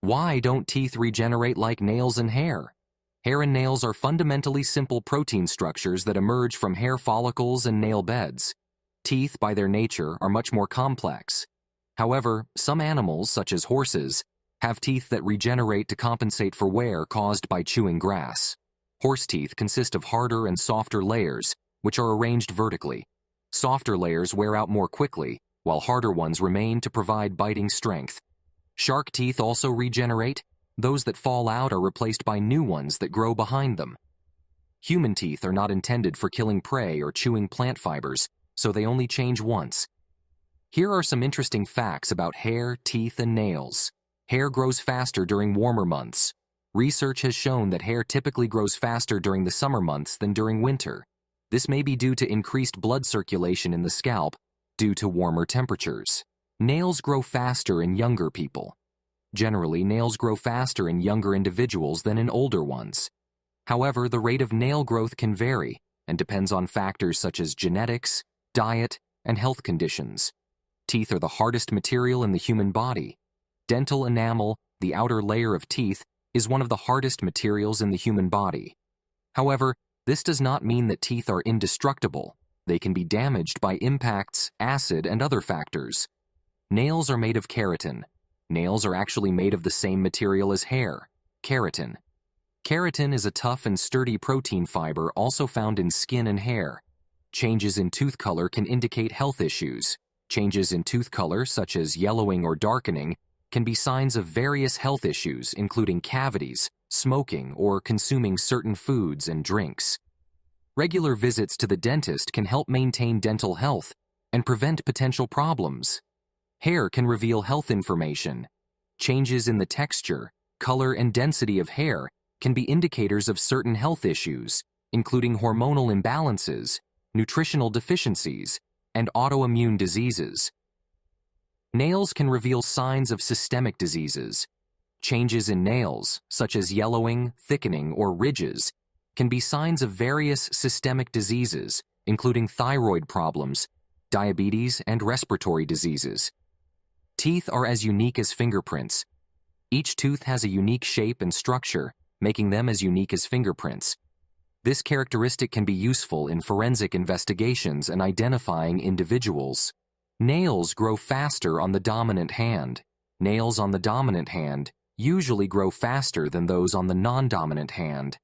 Why don't teeth regenerate like nails and hair? Hair and nails are fundamentally simple protein structures that emerge from hair follicles and nail beds. Teeth, by their nature, are much more complex. However, some animals, such as horses, have teeth that regenerate to compensate for wear caused by chewing grass. Horse teeth consist of harder and softer layers, which are arranged vertically. Softer layers wear out more quickly, while harder ones remain to provide biting strength. Shark teeth also regenerate. Those that fall out are replaced by new ones that grow behind them. Human teeth are not intended for killing prey or chewing plant fibers, so they only change once. Here are some interesting facts about hair, teeth, and nails. Hair grows faster during warmer months. Research has shown that hair typically grows faster during the summer months than during winter. This may be due to increased blood circulation in the scalp due to warmer temperatures. Nails grow faster in younger people. Generally, nails grow faster in younger individuals than in older ones. However, the rate of nail growth can vary and depends on factors such as genetics, diet, and health conditions. Teeth are the hardest material in the human body. Dental enamel, the outer layer of teeth, is one of the hardest materials in the human body. However, this does not mean that teeth are indestructible. They can be damaged by impacts, acid, and other factors. Nails are made of keratin. Nails are actually made of the same material as hair, keratin. Keratin is a tough and sturdy protein fiber also found in skin and hair. Changes in tooth color can indicate health issues. Changes in tooth color, such as yellowing or darkening, can be signs of various health issues, including cavities, smoking, or consuming certain foods and drinks. Regular visits to the dentist can help maintain dental health and prevent potential problems. Hair can reveal health information. Changes in the texture, color, and density of hair can be indicators of certain health issues, including hormonal imbalances, nutritional deficiencies, and autoimmune diseases. Nails can reveal signs of systemic diseases. Changes in nails, such as yellowing, thickening, or ridges, can be signs of various systemic diseases, including thyroid problems, diabetes, and respiratory diseases. Teeth are as unique as fingerprints. Each tooth has a unique shape and structure, making them as unique as fingerprints. This characteristic can be useful in forensic investigations and identifying individuals. Nails grow faster on the dominant hand. Nails on the dominant hand usually grow faster than those on the non-dominant hand.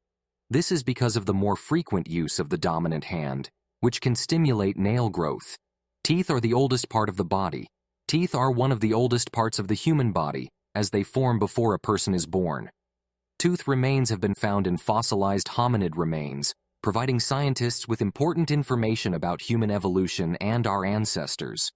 This is because of the more frequent use of the dominant hand, which can stimulate nail growth. Teeth are the oldest part of the body. Teeth are one of the oldest parts of the human body, as they form before a person is born. Tooth remains have been found in fossilized hominid remains, providing scientists with important information about human evolution and our ancestors.